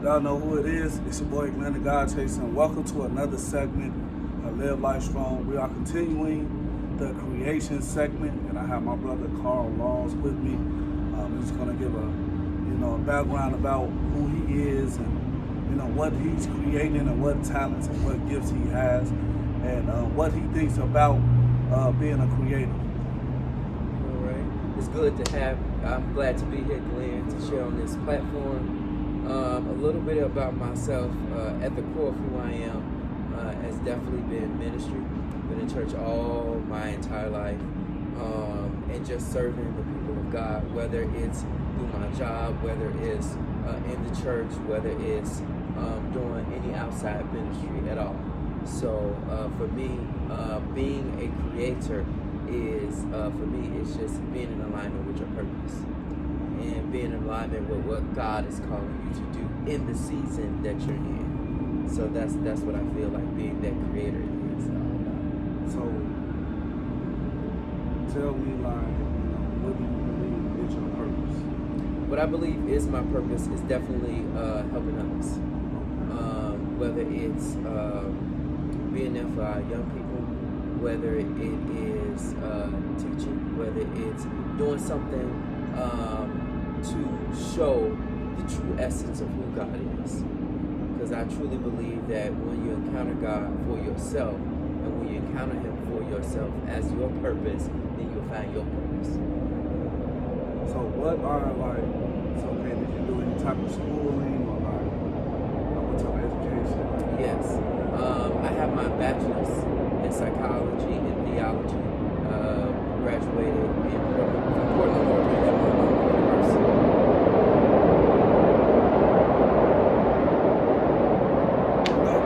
Y'all know who it is. It's your boy Glenn the God Chaser, and welcome to another segment of Live Life Strong. We are continuing the creation segment, and I have my brother Carl Laws with me. He's going to give a background about who he is and what he's creating and what talents and what gifts he has, and what he thinks about being a creator. All right. It's good to have. I'm glad to be here, Glenn, to share on this platform. A little bit about myself. At the core of who I am has definitely been ministry. Been in church all my entire life, and just serving the people of God, whether it's through my job, whether it's in the church, whether it's doing any outside ministry at all. So for me, being a creator is, it's just being in alignment with your purpose and being in alignment with what God is calling you to do in the season that you're in. So that's what I feel like being that creator is all about. So tell me, what do you believe is your purpose? What I believe is my purpose is definitely helping others. Whether it's being there for our young people, whether it is teaching, whether it's doing something to show the true essence of who God is. Because I truly believe that when you encounter God for yourself, and when you encounter Him for yourself as your purpose, then you'll find your purpose. So what are did you do any type of schooling or what type of education? Yes. I have my bachelor's in psychology and theology. Graduated in Portland, Oregon at Montgomery University.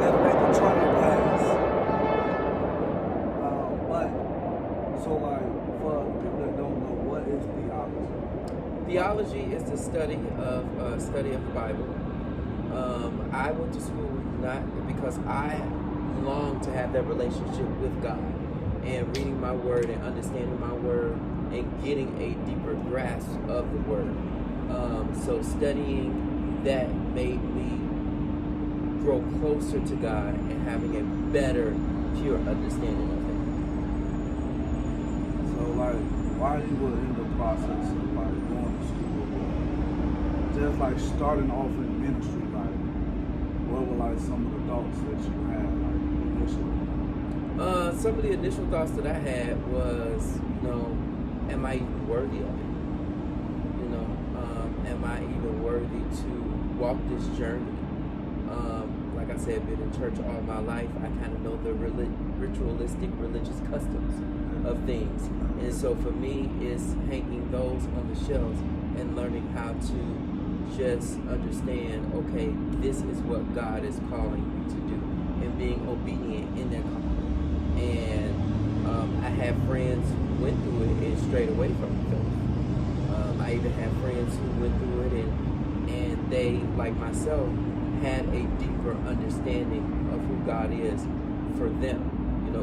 Gotta make the travel pass. For people that don't know, what is theology? Theology is the study of the Bible. I went to school not because I long to have that relationship with God and reading my word and understanding my word and getting a deeper grasp of the word. So studying that made me grow closer to God and having a better, pure understanding of Him. So while you were in the process of going to school, just starting off in ministry, what were some of the thoughts that you had initially? Some of the initial thoughts that I had was, am I even worthy of it? Am I even worthy to walk this journey? Like I said, been in church all my life. I kind of know the ritualistic religious customs of things. And so for me, it's hanging those on the shelves and learning how to just understand, okay, this is what God is calling me to do, and being obedient in that calling. And I had friends who went through it and strayed away from the faith. I even had friends who went through it and they, like myself, had a deeper understanding of who God is for them.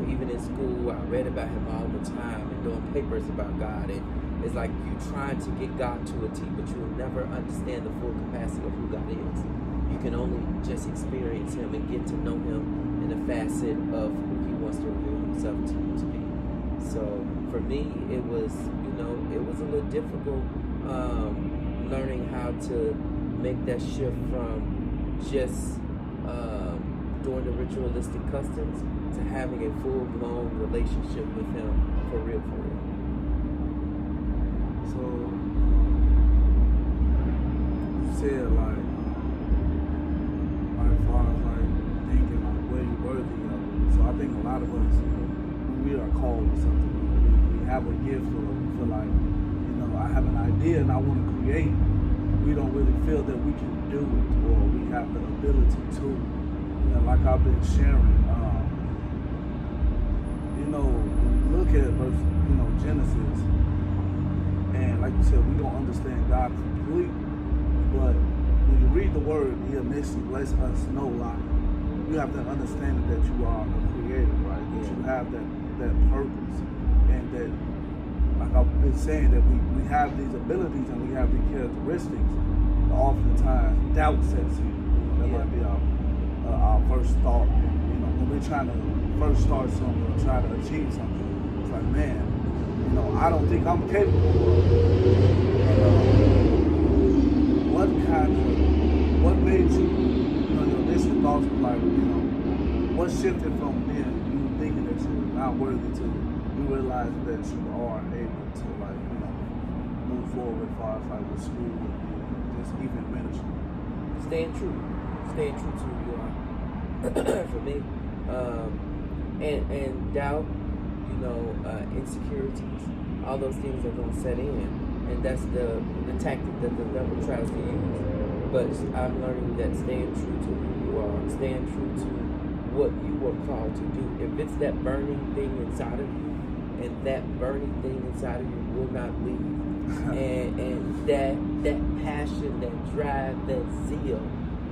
Even in school, I read about Him all the time and doing papers about God. And it's like you trying to get God to a T, but you will never understand the full capacity of who God is. You can only just experience Him and get to know Him in a facet of who He wants to reveal Himself to you to be. So for me, it was a little difficult learning how to make that shift from just doing the ritualistic customs to having a full-blown relationship with Him for real. So you said as far as thinking where you're worthy of it. So I think a lot of us, when we are called to something, we have a gift, or we feel I have an idea and I want to create. We don't really feel that we can do it, or we have the ability to. Like I've been sharing, look at verse, Genesis, and like you said, we don't understand God completely, but when you read the word, He initially lets us know, you have that understanding that you are a creator, right? That you have that purpose, and that, like I've been saying, that we have these abilities and we have these characteristics. Oftentimes, doubt sets in. That might be our first thought. You know, when we're trying to first start something or try to achieve something, it's like, man, you know, I don't think I'm capable of it. What made you, you know, your initial thoughts were like, you know, what shifted from then you thinking that you're not worthy to you realizing that you are able to, like, you know, move forward as far as like with school and just even ministry? Staying true to who you are. For me, and doubt, you know, insecurities, all those things are gonna set in, and that's the tactic that the devil tries to use. But I'm learning that staying true to who you are, staying true to what you were called to do. If it's that burning thing inside of you, and that burning thing inside of you will not leave, and that passion, that drive, that zeal,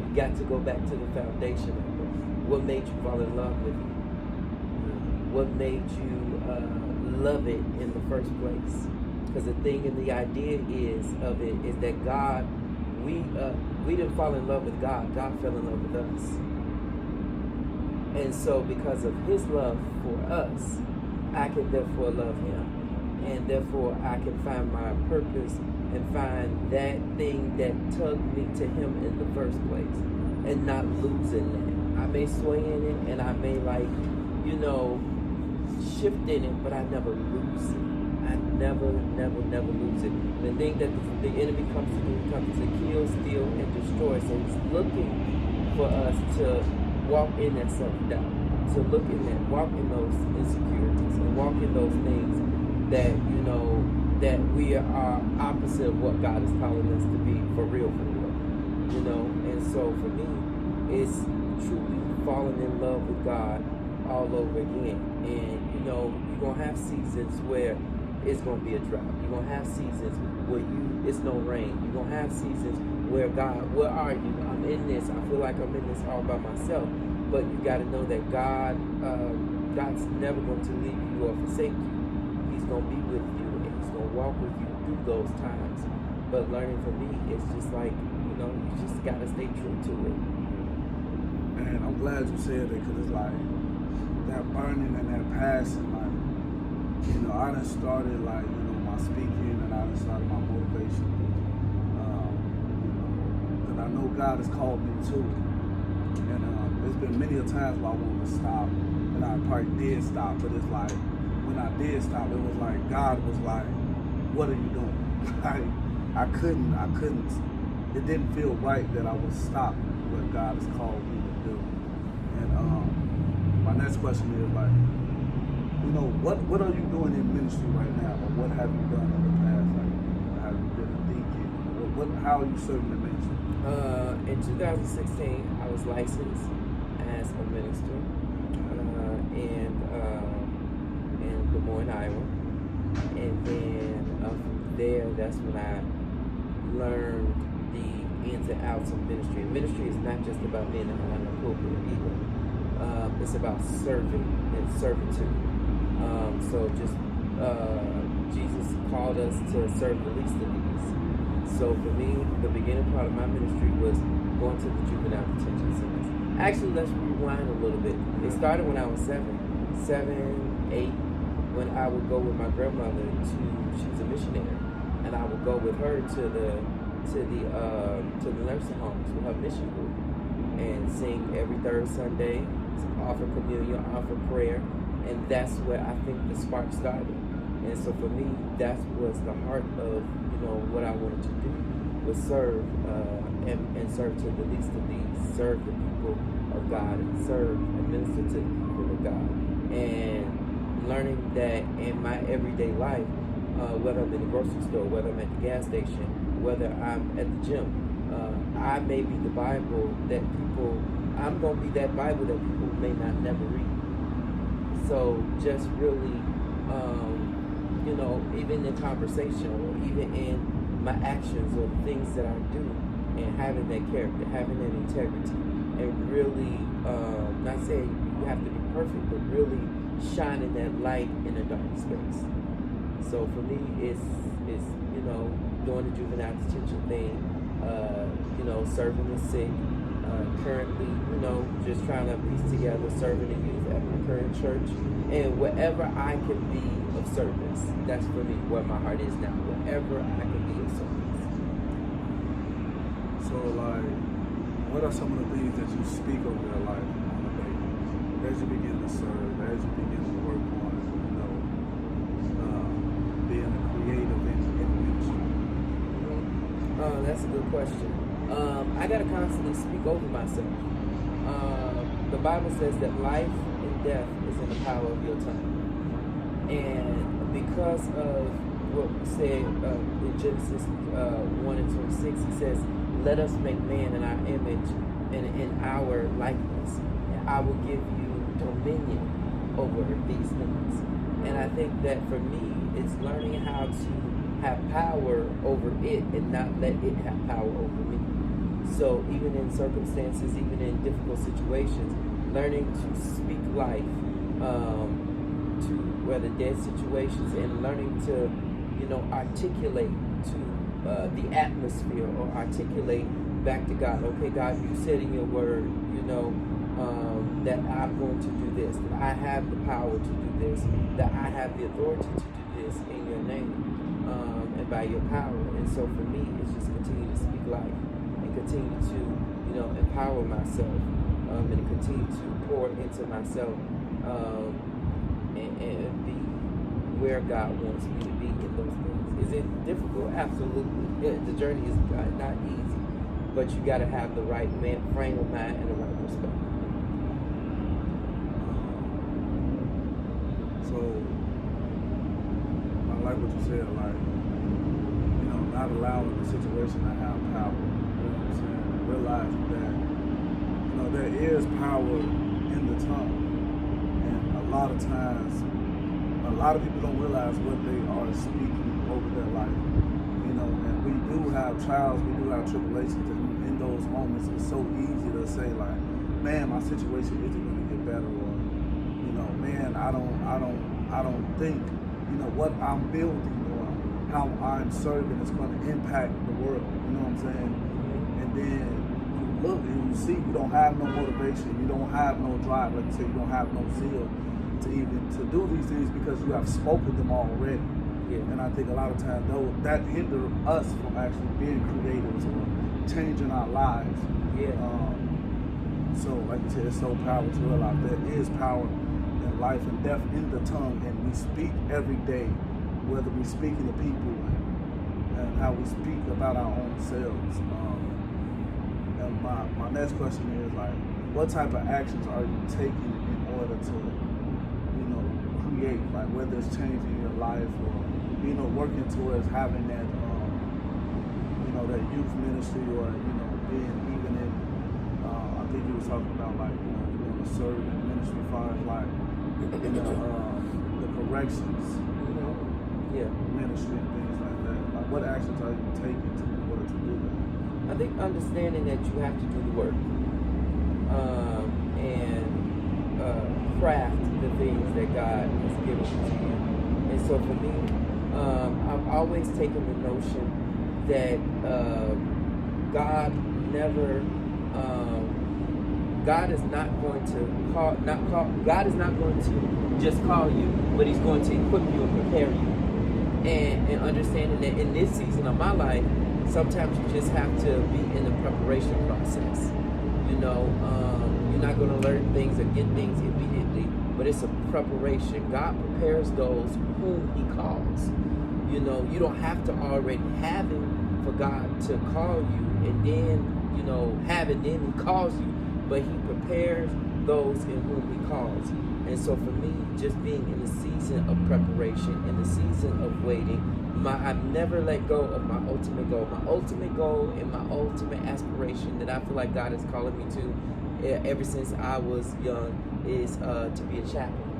you got to go back to the foundation of it. What made you fall in love with it? What made you love it in the first place? Because the thing and the idea is that God, we didn't fall in love with God. God fell in love with us. And so because of his love for us, I can therefore love him. And therefore I can find my purpose and find that thing that tugged me to him in the first place and not losing that. I may sway in it and I may shift in it, but I never lose it. I never lose it. The thing that the enemy comes to do, comes to kill, steal, and destroy. So he's looking for us to walk in that self-doubt, to walk in those insecurities, and walk in those things that, that we are opposite of what God is calling us to be for real. And so for me, it's truly falling in love with God all over again. And, you're going to have seasons where it's going to be a drought. You're going to have seasons where it's no rain. You're going to have seasons where, God, where are you? I'm in this. I feel like I'm in this all by myself. But you got to know that God's never going to leave you or forsake you. He's going to be with you, and he's going to walk with you through those times. But learning for me, it's just like, you just got to stay true to it. And I'm glad you said that, because it's like that burning and that passion, like, I done started my speaking, and I done started my motivation. And I know God has called me to it. And there's been many a times where I wanted to stop, and I probably did stop, but it's like, when I did stop, it was like, God was like, what are you doing? Like, I couldn't, it didn't feel right that I would stop what God has called me to do. And my next question is like, what are you doing in ministry right now, or what have you done in the past? Like, have you been a deacon? How are you serving the ministry? In 2016, I was licensed as a minister in Des Moines, Iowa. And then from there, that's when I learned the ins and outs of ministry. Ministry is not just about being behind the pulpit either. It's about serving and servitude. So Jesus called us to serve the least of these. So for me, the beginning part of my ministry was going to the juvenile detention centers. Actually, let's rewind a little bit. It started when I was 7, 8, when I would go with my grandmother she was a missionary, and I would go with her to the nursing homes with her mission group and sing every third Sunday, offer communion, offer prayer, and that's where I think the spark started. And so for me, that was the heart of what I wanted to do, was serve and serve to the least of these, serve the people of God, and serve and minister to the people of God. And learning that in my everyday life, whether I'm in the grocery store, whether I'm at the gas station, whether I'm at the gym, I may be the Bible that I'm going to be that Bible that people may not never read. So just really, even in conversation, or even in my actions or things that I do, and having that character, having that integrity, and really, not saying you have to be perfect, but really shining that light in a dark space. So for me, it's doing the juvenile detention thing, serving the sick, currently, just trying to piece together serving the youth at my current church. And wherever I can be of service, that's for me where my heart is now. Wherever I can be of service. So, like, what are some of the things that you speak over your life on a daily as you begin to serve, as you begin to work on, being a creative in ministry? That's a good question. I gotta constantly speak over myself. The Bible says that life and death is in the power of your tongue. And because of what we said in Genesis 1 and 26, he says, let us make man in our image and in our likeness. And I will give you dominion over these things. And I think that for me, it's learning how to have power over it and not let it have power over me. So even in circumstances, even in difficult situations, learning to speak life to whether dead situations, and learning to, articulate to the atmosphere, or articulate back to God. Okay, God, you said in your word, that I'm going to do this, that I have the power to do this, that I have the authority to do this in your name and by your power. And so for me, it's just continue to speak life and continue to, empower myself and continue to pour into myself and be where God wants me to be in those things. Is it difficult? Absolutely. Yeah, the journey is not easy, but you got to have the right frame of mind and the right perspective. So, I like what you said, like, not allowing the situation to have power. You know what I'm saying? Realizing that, there is power in the tongue. And a lot of times, a lot of people don't realize what they are speaking over their life. And we do have trials, we do have tribulations, and in those moments, it's so easy to say, like, man, my situation isn't going to get better, or, man, I don't think, what I'm building or how I'm serving is going to impact the world. You know what I'm saying? And then you look and you see you don't have no motivation, you don't have no drive, like you say, you don't have no zeal to do these things because you have spoken them already. Yeah. And I think a lot of times that hinder us from actually being creative or changing our lives. Yeah. So like you said, it's so powerful to realize there is power in life and death in the tongue, and we speak every day, whether we're speaking to people and how we speak about our own selves. And my next question is, like, what type of actions are you taking in order to, create, like, whether it's changing your life or, working towards having that, that youth ministry, or, being even in, I think you were talking about, like, you want to serve in ministry as far as, like, the corrections, Yeah. ministry and things like that. Like, what actions are you taking in order to do that? I think understanding that you have to do the work and craft the things that God has given to you. And so for me, I've always taken the notion that God never, God is not going to God is not going to just call you, but He's going to equip you and prepare you. And understanding that in this season of my life, sometimes you just have to be in the preparation process. You're not going to learn things or get things immediately, but it's a preparation. God prepares those whom He calls. You don't have to already have Him for God to call you, and then, have it, then He calls you, but He prepares those in whom He calls. And so for me, just being in the season of preparation, in the season of waiting, I've never let go of my ultimate goal. My ultimate goal and my ultimate aspiration that I feel like God is calling me to ever since I was young is to be a chaplain.